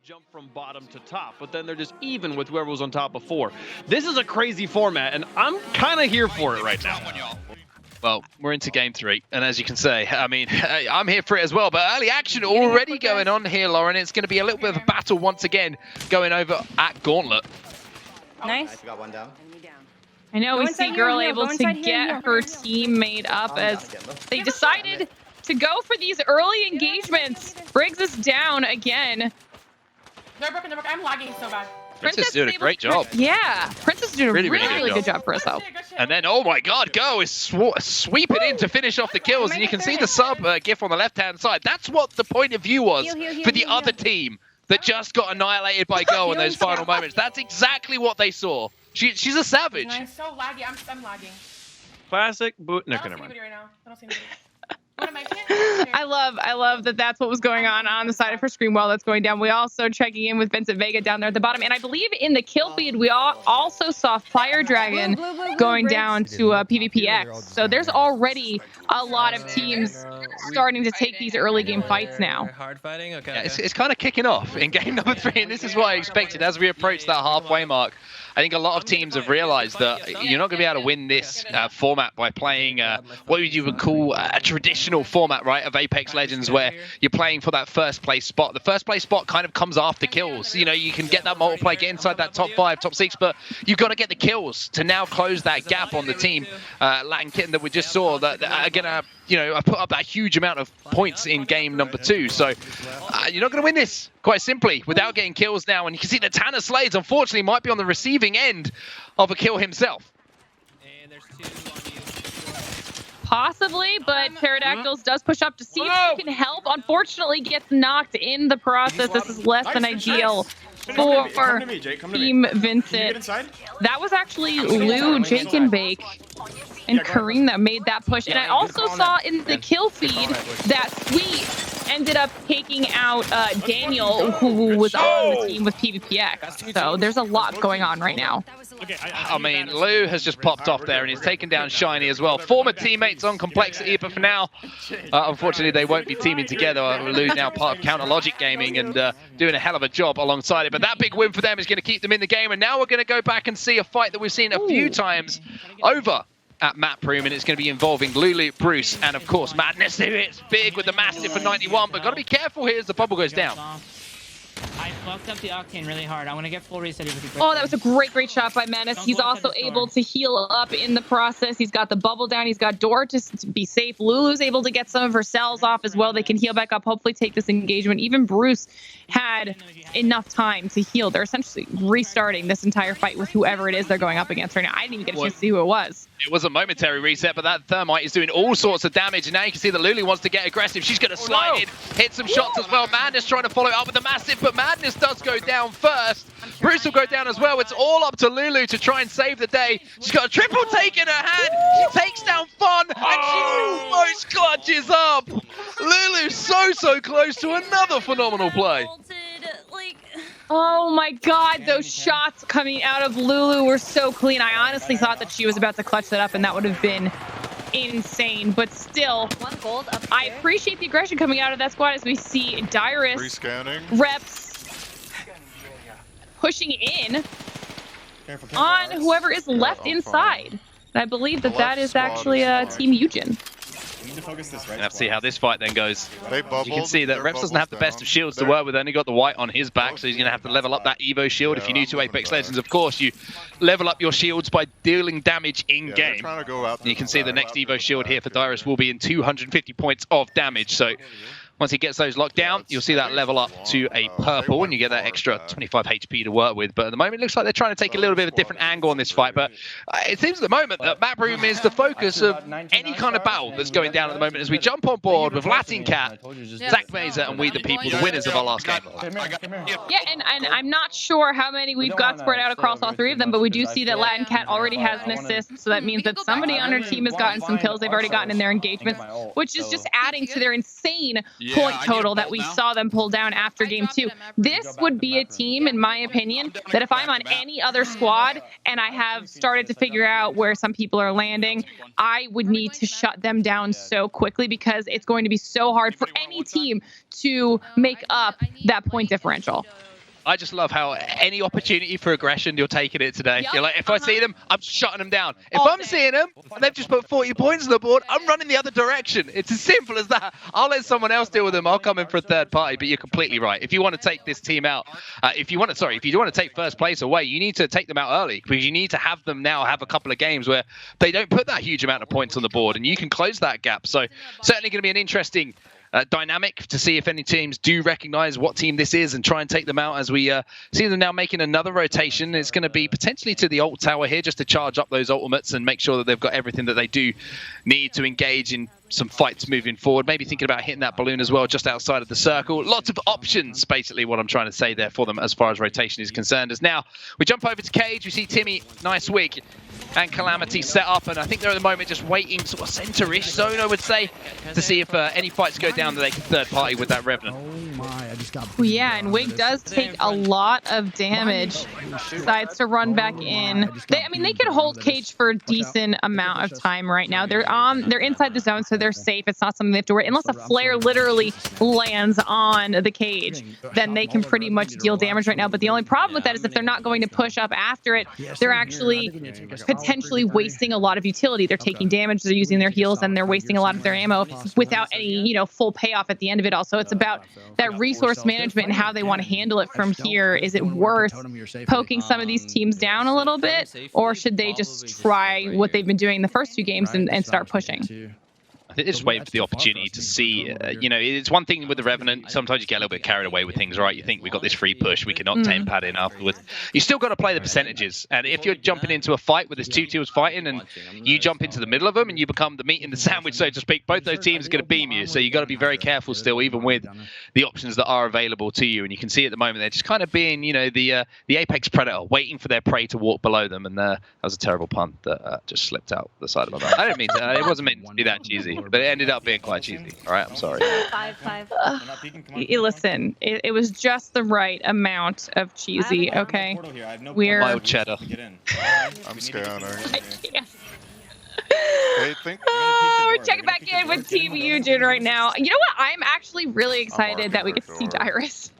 jump from bottom to top, but then they're just even with whoever was on top before. This is a crazy format, and I'm kind of here for it right now. Well, we're into game 3, and as you can say, I mean, I'm here for it as well, but early action already going on here, Lauren. It's going to be a little bit of a battle once again going over at Gauntlet. Nice. I got one down. I know we see Girl able to get her team made up as they decided to go for these early engagements. Briggs is down again. They're broken. I'm lagging so bad. Princess is doing a great job. Yeah, Princess is doing a really good job for herself. And then, oh my god, Go is sweeping in to finish off the kills. And you can see the sub gif on the left-hand side. That's what the point of view was for the other team that just got annihilated by Go in those final moments. That's exactly what they saw. She's a savage. I'm so laggy. I'm lagging. Classic boot. No, I don't never see mind. anybody right now. I don't see anybody. What am I I love that that's what was going on the side of her screen while that's going down. We also checking in with Vincent Vega down there at the bottom. And I believe in the kill feed, we also saw Fire Dragon going down to PvPX. So there's already a lot of teams starting to take these early game fights now. Hard fighting? Okay. Yeah, it's kind of kicking off in game number 3, and this is what I expected as we approach that halfway mark. I think a lot of teams have realized that you're not going to be able to win this format by playing what you would call a traditional format, right, of Apex Legends, where you're playing for that first place spot. The first place spot kind of comes after kills. You know, you can get that multiplayer, get inside that top 5, top 6, but you've got to get the kills to now close that gap on the team. Latin Kitten that we just saw that are going to, you know, put up that huge amount of points in game number 2. So you're not going to win this, quite simply, without getting kills now. And you can see that Tanner Slades, unfortunately, might be on the receiving end of a kill himself. And there's 2 on you. Possibly, but Pterodactyls does push up to see if he can help. Unfortunately, gets knocked in the process. This is less than ideal for Team Vincent. That was actually Lou, Jake, and Bake, and Kareem that made that push. And I also saw in the kill feed that Sweet ended up taking out Daniel, who was on the team with PvPX. So there's a lot going on right now. I mean, Lou has just popped off there, and he's taken down Shiny as well. Former teammates on Complexity, but for now, unfortunately, they won't be teaming together. Lou now part of Counter Logic Gaming and doing a hell of a job alongside it. But that big win for them is going to keep them in the game. And now we're going to go back and see a fight that we've seen a few times over at Map Room, and it's going to be involving Lulu, Bruce, and of course Madness, who hits big with the Mastiff for 91, but got to be careful here as the bubble goes down. I fucked up the Octane really hard. I want to get full reset. Oh, that was a great shot by Madness. He's also able to heal up in the process. He's got the bubble down. He's got Door to be safe. Lulu's able to get some of her cells off as well. They can heal back up, hopefully take this engagement. Even Bruce had enough time to heal. They're essentially restarting this entire fight with whoever it is they're going up against right now. I didn't even get a chance to see who it was. It was a momentary reset, but that Thermite is doing all sorts of damage. And now you can see that Lulu wants to get aggressive. She's going to slide in, hit some shots as well. Madness trying to follow it up with the Massive, but Madness does go down first. Bruce will go down as well. It's all up to Lulu to try and save the day. She's got a triple take in her hand. She takes down Fun, and she almost clutches up. Lulu so close to another phenomenal play. Oh my god, those shots coming out of Lulu were so clean. I honestly thought that she was about to clutch that up, and that would have been insane. But still, I appreciate the aggression coming out of that squad as we see Dyrus, Reps pushing in on whoever is left inside. And I believe that that is actually Team Eugen. We need to focus this right. Let's see how this fight then goes. You can see that Reps doesn't have the best of shields to work with. Only got the white on his back, so he's going to have to level up that Evo shield. If you're new to Apex Legends, of course, you level up your shields by dealing damage in-game. You can see the next Evo shield here for Dyrus will be in 250 points of damage. So once he gets those locked down, you'll see that level up to a purple, and you get that extra 25 HP to work with. But at the moment, it looks like they're trying to take a little bit of a different angle on this fight. But it seems at the moment that Map Room is the focus of any kind of battle that's going down at the moment as we jump on board with Latin Cat, Zach Mazer, and We The People, the winners of our last game. Yeah, and I'm not sure how many we've got spread out across all 3 of them, but we do see that Latin Cat already has an assist, so that means that somebody on her team has gotten some kills. They've already gotten in their engagements, which is just adding to their insane point total that we saw them pull down after game 2. This would be a team, in my opinion, that if I'm on any other squad and I have started to figure out where some people are landing, I would need to shut them down so quickly because it's going to be so hard for any team to make up that point differential. I just love how any opportunity for aggression, you're taking it today. Yep, You're like, if I see them, I'm shutting them down. If I'm seeing them and they've just put 40 points on the board, I'm running the other direction. It's as simple as that. I'll let someone else deal with them. I'll come in for a third party, but you're completely right. If you want to take this team out, if you want to take first place away, you need to take them out early, because you need to have them now have a couple of games where they don't put that huge amount of points on the board, and you can close that gap. So certainly going to be an interesting dynamic to see if any teams do recognize what team this is and try and take them out, as we see them now making another rotation. It's going to be potentially to the ult tower here, just to charge up those ultimates and make sure that they've got everything that they do need to engage in some fights moving forward. Maybe thinking about hitting that balloon as well, just outside of the circle. Lots of options, basically what I'm trying to say there for them as far as rotation is concerned. As now we jump over to Cage, we see Timmy, Nice Wig, and Calamity set up, and I think they're at the moment just waiting sort of center-ish zone, I would say, to see if any fights go down that they can third party with that Revenant. Yeah, and Wig does take a lot of damage. Decides to run back in. I mean, they can hold Cage for a decent amount of time right now. They're inside the zone, so they're safe. It's not something they have to worry. Unless a flare literally lands on the Cage, then they can pretty much deal damage right now. But the only problem with that is if they're not going to push up after it, they're actually potentially wasting a lot of utility. They're taking damage, they're using their heals, and they're wasting a lot of their ammo without any, full payoff at the end of it all. So it's about that resource management and how they want to handle it from here. Is it worth poking some of these teams down a little bit, or should they just try what they've been doing the first two games and start pushing? I think they're just waiting for the opportunity to see, it's one thing with the Revenant, sometimes you get a little bit carried away with things, right? You think we've got this free push, we can octane pad in afterwards. You still got to play the percentages. And if you're jumping into a fight where there's two teams fighting and you jump into the middle of them and you become the meat in the sandwich, so to speak, both those teams are going to beam you. So you got to be very careful still, even with the options that are available to you. And you can see at the moment, they're just kind of being, the apex predator, waiting for their prey to walk below them. And that was a terrible pun that just slipped out the side of my mouth. I didn't mean to, it wasn't meant to be that cheesy. But it ended up being quite cheesy. All right, I'm sorry. 5-5. Listen, it was just the right amount of cheesy, okay? We're... Mild cheddar. I'm scared. We're checking back in with Team Eugen right now. You know what? I'm actually really excited that we get to see Dyrus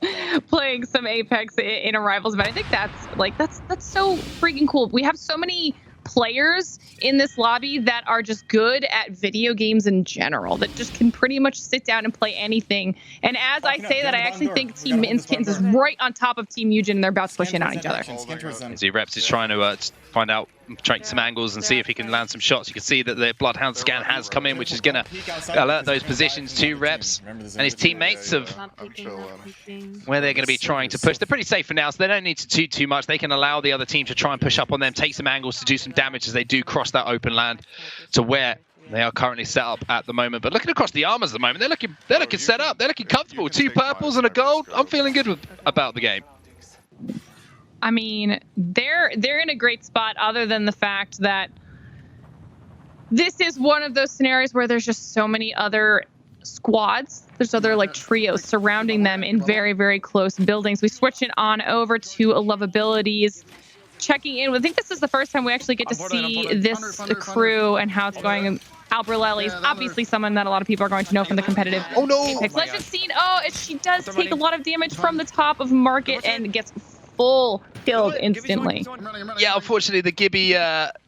playing some Apex in a Rivals event. I think that's so freaking cool. We have so many players in this lobby that are just good at video games in general, that just can pretty much sit down and play anything. And as I say that, I actually think Team Inskins is right on top of Team Eugen, and they're about to push in on each other. As Reps is trying to find out, try some angles and see if he can land some shots. You can see that the Bloodhound scan has come in, which is going to alert those positions to Reps and his teammates of where they're going to be trying to push. They're pretty safe for now, so they don't need to do too much. They can allow the other team to try and push up on them, take some angles to do some damage as they do cross that open land to where they are currently set up at the moment. But looking across the armors at the moment, they're looking set up. They're looking comfortable. 2 purples and a gold. I'm feeling good about the game. I mean, they're in a great spot, other than the fact that this is one of those scenarios where there's just so many other squads. There's other trios surrounding them in very, very close buildings. We switch it on over to Lovabilities. Checking in. I think this is the first time we actually get to see this crew and how it's going. Albrelelli's obviously someone that a lot of people are going to know from the competitive Apex Legends scene. Oh, she does take a lot of damage from the top of Market and gets full killed instantly. Yeah, unfortunately, the Gibby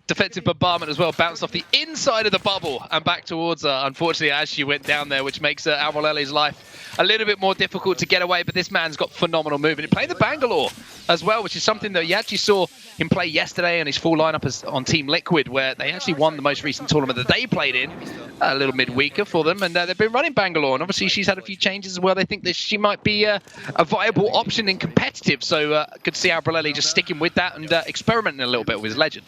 defensive bombardment as well bounced off the inside of the bubble and back towards her, unfortunately, as she went down there, which makes Albrelelli's life a little bit more difficult to get away. But this man's got phenomenal movement. He played the Bangalore as well, which is something that you actually saw him play yesterday, and his full lineup is on Team Liquid, where they actually won the most recent tournament that they played in, a little midweeker for them, and they've been running Bangalore, and obviously she's had a few changes as well. They think that she might be a viable option in competitive, so good to see Albrelelli just sticking with that and experimenting a little bit with his Legend.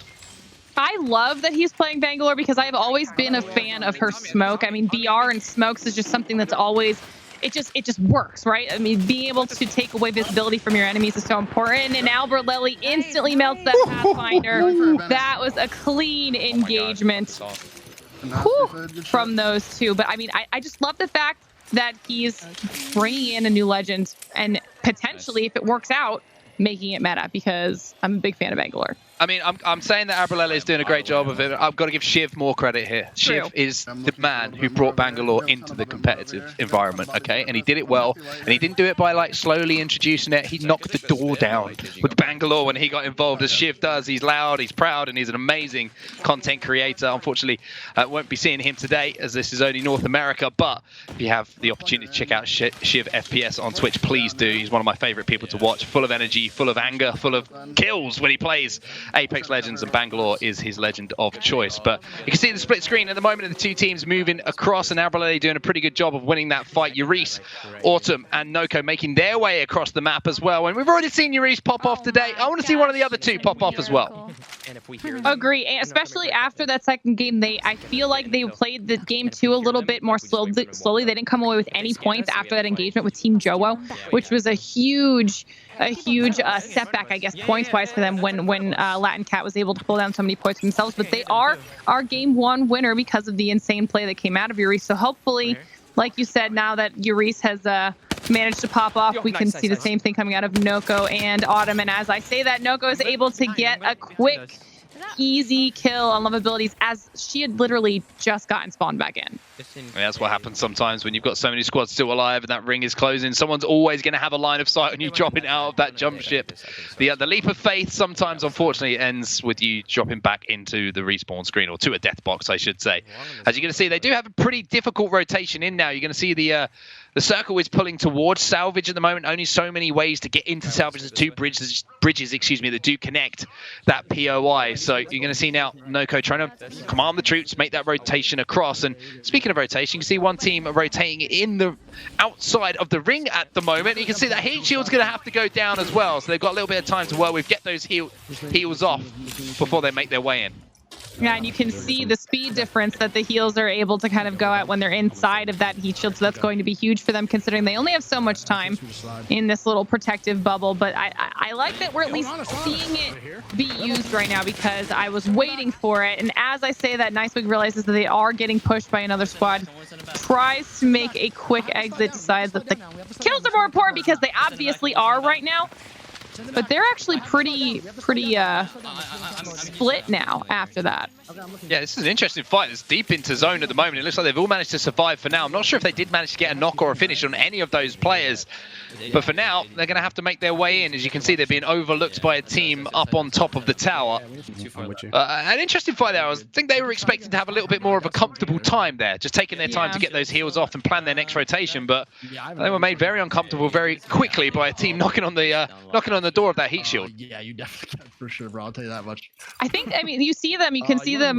I love that he's playing Bangalore because I've always been a fan of her smoke. I mean, BR and smokes is just something that's always... It just works, right? I mean, being able to take away visibility from your enemies is so important. And Albrelelli instantly melts that Pathfinder. That was a clean engagement from those two. But I mean, I just love the fact that he's bringing in a new Legend and potentially, if it works out, making it meta, because I'm a big fan of Bangalore. I mean, I'm saying that Abralele is doing a great job of it. I've got to give Shiv more credit here. True. Shiv is the man who brought Bangalore into the competitive environment, okay? And he did it well. And he didn't do it by like slowly introducing it. He knocked the door down with Bangalore when he got involved, as Shiv does. He's loud, he's proud, and he's an amazing content creator. Unfortunately, won't be seeing him today as this is only North America. But if you have the opportunity to check out Shiv FPS on Twitch, please do. He's one of my favorite people to watch. Full of energy, full of anger, full of kills when he plays Apex Legends, and Bangalore is his legend of choice. But you can see the split screen at the moment of the two teams moving across, and Abralele doing a pretty good job of winning that fight. Yuris, Autumn, and Noko making their way across the map as well. And we've already seen Yuris pop off today. I want to see one of the other two pop off as well. Agree, and especially after that second game, I feel like they played the game 2 a little bit more slowly. They didn't come away with any points after that engagement with Team Jowo, which was a huge setback, I guess, points-wise for them when Latin Cat was able to pull down so many points for themselves. But they are our game 1 winner because of the insane play that came out of Yuris. So hopefully, like you said, now that Yuris has managed to pop off, we can see the same thing coming out of Noko and Autumn. And as I say that, Noko is able to get a quick, easy kill on lovabilities as she had literally just gotten spawned back in. Yeah, that's what happens sometimes when you've got so many squads still alive and that ring is closing. Someone's always going to have a line of sight on you dropping out of that jump ship. The leap of faith sometimes, unfortunately, ends with you dropping back into the respawn screen, or to a death box, I should say. As you're going to see, they do have a pretty difficult rotation in now. You're going to see the circle is pulling towards salvage at the moment. Only so many ways to get into salvage. There's two bridges, that do connect that POI. So you're going to see now Noko trying to command the troops, make that rotation across. And speaking of rotation, you can see one team rotating in the outside of the ring at the moment. You can see that heat shield's going to have to go down as well. So they've got a little bit of time to work with, get those heals off before they make their way in. Yeah, and you can see the speed difference that the heals are able to kind of go at when they're inside of that heat shield. So that's going to be huge for them, considering they only have so much time in this little protective bubble. But I like that we're at least seeing it be used right now, because I was waiting for it. And as I say that, Nicewig realizes that they are getting pushed by another squad, tries to make a quick exit, decides that the kills are more important, because they obviously are right now. But they're actually pretty split now after that. Yeah, this is an interesting fight. It's deep into zone at the moment. It looks like they've all managed to survive for now. I'm not sure if they did manage to get a knock or a finish on any of those players. But for now, they're going to have to make their way in. As you can see, they're being overlooked by a team up on top of the tower. An interesting fight there. I think they were expecting to have a little bit more of a comfortable time there, just taking their time to get those heals off and plan their next rotation. But they were made very uncomfortable very quickly by a team knocking on the door of that heat shield. Yeah, you definitely can, for sure, bro. I'll tell you that much. I mean, you see them. You can see them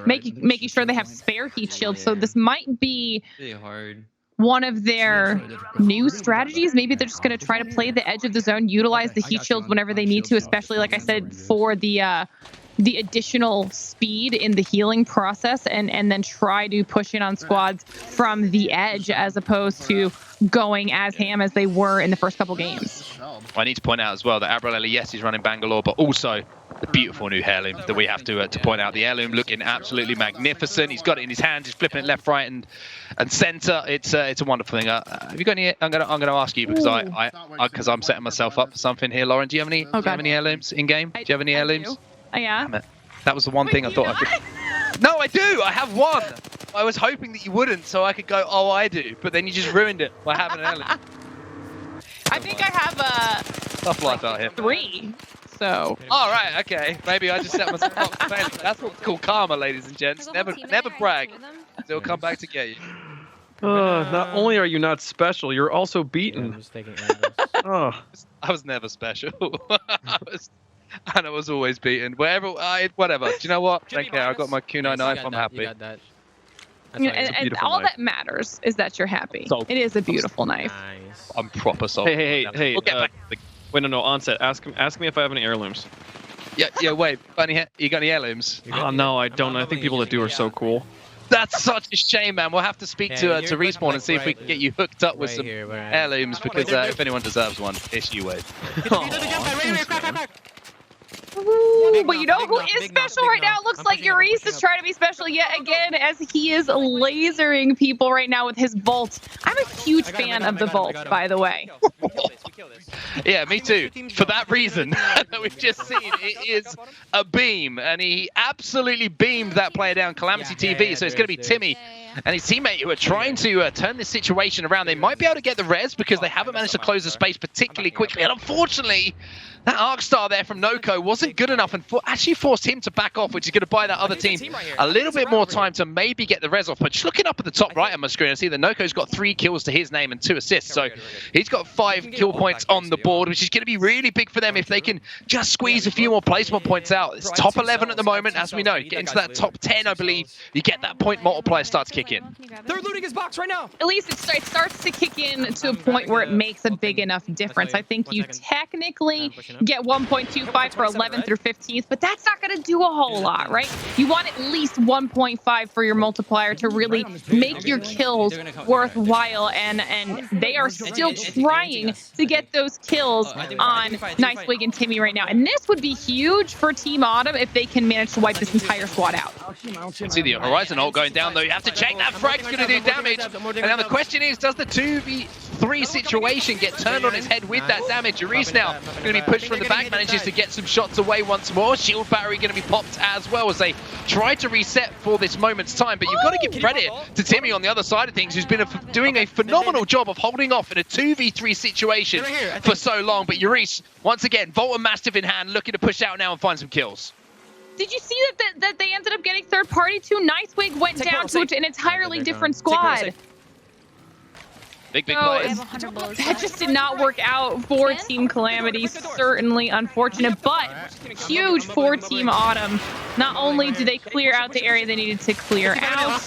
making sure they have spare heat shields. So this might be really hard. One of their new strategies. Maybe they're just going to try to play the edge of the zone, utilize the heat shields whenever they need to, especially, like I said, for the additional speed in the healing process, and then try to push in on squads from the edge as opposed to going as ham as they were in the first couple games. I need to point out as well that Abralele, yes, he's running Bangalore, but also the beautiful new heirloom that we have to point out. The heirloom looking absolutely magnificent. He's got it in his hand, he's flipping it left, right, and center. It's a wonderful thing. Have you got any? I'm gonna ask you, because I'm setting myself up for something here. Lauren, do you have any? Do you have any heirlooms in game? Do you have any heirlooms? Yeah. Damn it. That was the one thing I thought I could. No, I do. I have one. I was hoping that you wouldn't, so I could go, oh, I do. But then you just ruined it by having an heirloom. I think I have Tough life out here. 3. So. All right. Okay. Maybe I just set myself up for failing. That's what's called karma, ladies and gents. Never brag. They'll come back to get you. Not only are you not special, you're also beaten. I was never special. And I was always beaten. Whatever. Do you know what? Don't care. I got my Kunai knife. I'm happy. And all that matters is that you're happy. It is a beautiful knife. Nice. I'm proper salty. Hey. We'll get back. Wait, no. Onset. Ask me if I have any heirlooms. Yeah. Wait. You got any heirlooms? Oh no, I don't. I think people that do are so cool. That's such a shame, man. We'll have to speak to Respawn and see if we can get you hooked up with some heirlooms, because if anyone deserves one, it's you, Wade. Ooh, but you know who is special right now? It looks like Yuris is trying to be special yet again, as he is lasering people right now with his Bolt. I'm a huge fan of the Bolt, by the way. Yeah, me too. For that reason that we've just seen, it is a beam, and he absolutely beamed that player down, Calamity TV. So it's going to be Timmy and his teammate who are trying to turn this situation around. They might be able to get the res because they haven't managed to close the space particularly quickly. And unfortunately, that arc star there from Noko wasn't good enough and actually forced him to back off, which is going to buy that other team a little bit more time to maybe get the res off. But just looking up at the top right on my screen, I see that Noko's got 3 kills to his name and 2 assists. So he's got 5 kill points on the board, which is going to be really big for them if they can just squeeze a few more placement points out. It's top 11 at the moment, as we know. Get into that top 10, I believe, you get that point multiplier start to kick in. They're looting his box right now. At least it starts to kick in to a point where it makes a big enough difference. I think you technically get 1.25 for 11th through 15th, but that's not going to do a whole lot, right? You want at least 1.5 for your multiplier to really make your kills worthwhile, and they are still trying to get those kills on Nicewig and Timmy right now. And this would be huge for Team Autumn if they can manage to wipe this entire squad out. See the Horizon ult going down, though. You have to check that frag's going to do damage. And now the question is, does the 2v3 situation get turned on its head with that damage? Reese now going to be pushed from the back, manages to get some shots away once more. Shield battery going to be popped as well as they try to reset for this moment's time. But you've got to give credit to Timmy on the other side of things, who's been doing a phenomenal job of holding off in a 2v3 situation for so long. But Reese, once again, Volt and Mastiff in hand, looking to push out now and find some kills. Did you see that they ended up getting third party too? Nicewig went down to an entirely different squad. Big plays. That just did not work out for Team Calamity. Certainly unfortunate, but huge for Team Autumn. Not only did they clear out the area they needed to clear out,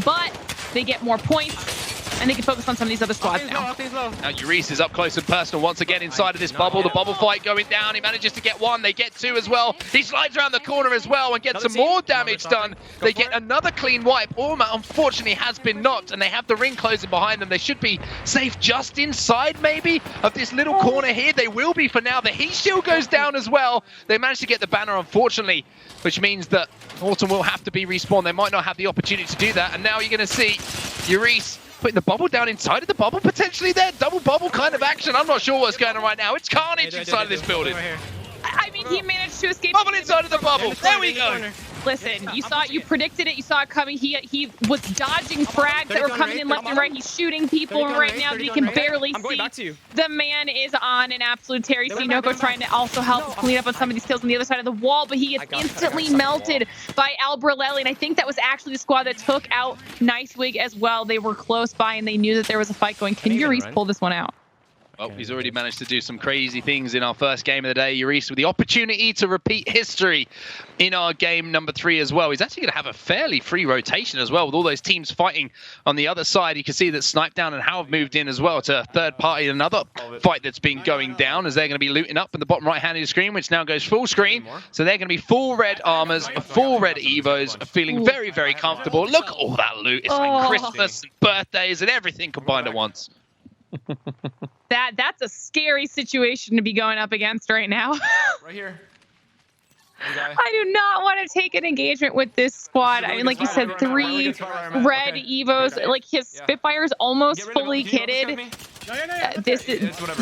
but they get more points. And they can focus on some of these other squads now. Now Reese is up close and personal once again inside of this bubble. The bubble fight going down. He manages to get 1. They get 2 as well. He slides around the corner as well and gets some more damage done. They get another clean wipe. Orma, unfortunately, has been knocked, and they have the ring closing behind them. They should be safe just inside, maybe, of this little corner here. They will be for now. The heat shield goes down as well. They managed to get the banner, unfortunately, which means that Autumn will have to be respawned. They might not have the opportunity to do that. And now you're going to see Reese putting the bubble down inside of the bubble, potentially there. Double bubble kind of action. I'm not sure what's going on right now. It's carnage inside of this building. I mean, he managed to escape. Bubble inside of the bubble. There we go. Listen, you saw it, you predicted it, you saw it coming. He was dodging frags that were coming in left and right. He's shooting people right now that he can barely see. The man is on an absolute tear. You see Noko trying to also help clean up on some of these kills on the other side of the wall, but he is instantly melted by Albrelelli, and I think that was actually the squad that took out Nicewig as well. They were close by, and they knew that there was a fight going. Can Reese pull this one out? Well, he's already managed to do some crazy things in our first game of the day. Reese with the opportunity to repeat history in our game number 3 as well. He's actually going to have a fairly free rotation as well with all those teams fighting on the other side. You can see that Snipedown and How have moved in as well to third party. Another fight that's been going down as they're going to be looting up in the bottom right hand of the screen, which now goes full screen. So they're going to be full red armors, full red evos, feeling very, very comfortable. Look at all that loot. It's like Christmas and birthdays and everything combined at once. That's a scary situation to be going up against right now. Right here. I do not want to take an engagement with this squad. I mean, like you said, 3 red evos. Like his Spitfire is almost fully kitted.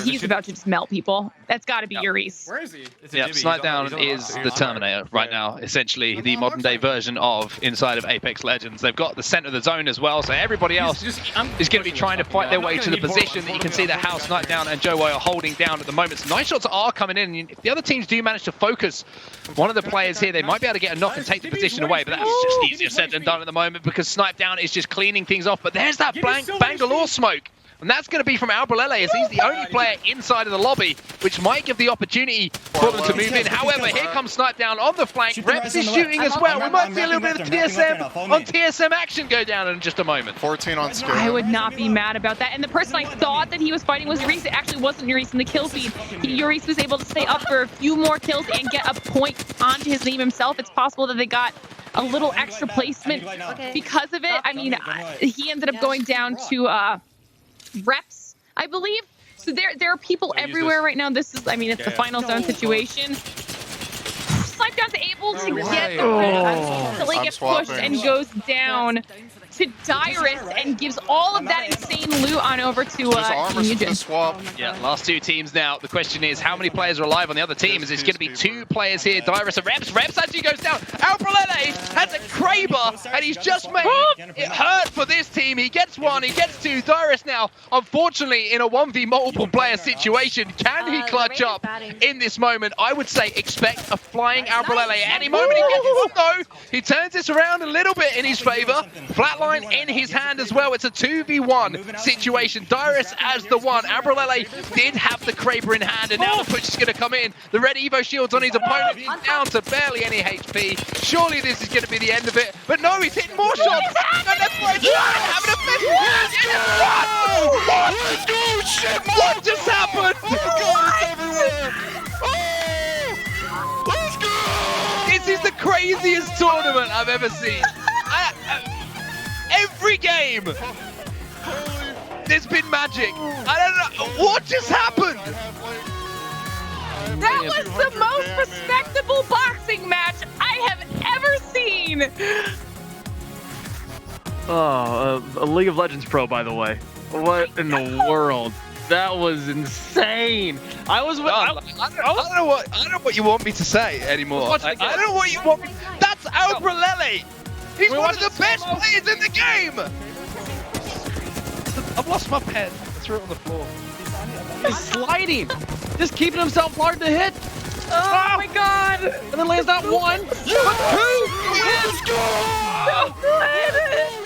He's about to just melt people. That's got to be Reese. Where is he? Yeah, Snipedown is the Terminator right now, essentially the modern day version of inside of Apex Legends. They've got the center of the zone as well, so everybody else is going to be trying to fight their way to the position that you can see that how Snipedown and Joey are holding down at the moment. So nice shots are coming in. If the other teams do manage to focus one of the players here, they might be able to get a knock and take the position away, but that's just easier said than done at the moment because Snipedown is just cleaning things off. But there's that Bangalore smoke. And that's going to be from Albrelelli, as he's the only player inside of the lobby, which might give the opportunity for them to move in. However, here comes Snipedown on the flank. Reps is shooting as well. We might see a little bit of TSM action go down in just a moment. 14 on scale. I would not be mad about that. And the person I thought that he was fighting was Reese. It actually wasn't Reese in the kill feed. Reese was able to stay up for a few more kills and get a point onto his name himself. It's possible that they got a little extra placement because of it. I mean, he ended up going down to reps, I believe. So there are people everywhere right now. This is, I mean, it's the final zone situation. Snipedown's able to get the red, get pushed and goes down. to Dyrus and gives all of that insane loot on over to There's armor Team for Eugen. the swap. Yeah, last two teams now. The question is, how many players are alive on the other teams? It's going to be two players here, Dyrus and Reps. Reps actually goes down. Albrelele has a Kraber, and he's just made it hurt for this team. He gets one, he gets two. Dyrus now, unfortunately, in a 1v multiple player situation. Can he clutch up in this moment? I would say expect a flying Albrelele at any moment. He gets one though. He turns this around a little bit in his favor. Flatline in his hand as well. It's a 2v1 situation. Dyrus as the one. Albrelele did have the Kraber in hand, and now the push is going to come in. The red Evo shields on his opponent. He's down to barely any HP. Surely this is going to be the end of it. But no, he's hitting more shots. And that's right. Having a fist. Let's go! Shit, What just happened? Let's go! This is the craziest tournament I've ever seen. Every game, there's been magic. I don't know. What just happened? That was the most respectable boxing match I have ever seen. Oh, a League of Legends pro, by the way. What in the world? That was insane. I was with. I don't know what you want me to say anymore. I don't know what you want me. That's Albrelele. He's one of the best players in the game. I've lost my pen. I threw it on the floor. He's sliding, just keeping himself hard to hit. Oh my god. And then lands not one, but two. Let's go! So good.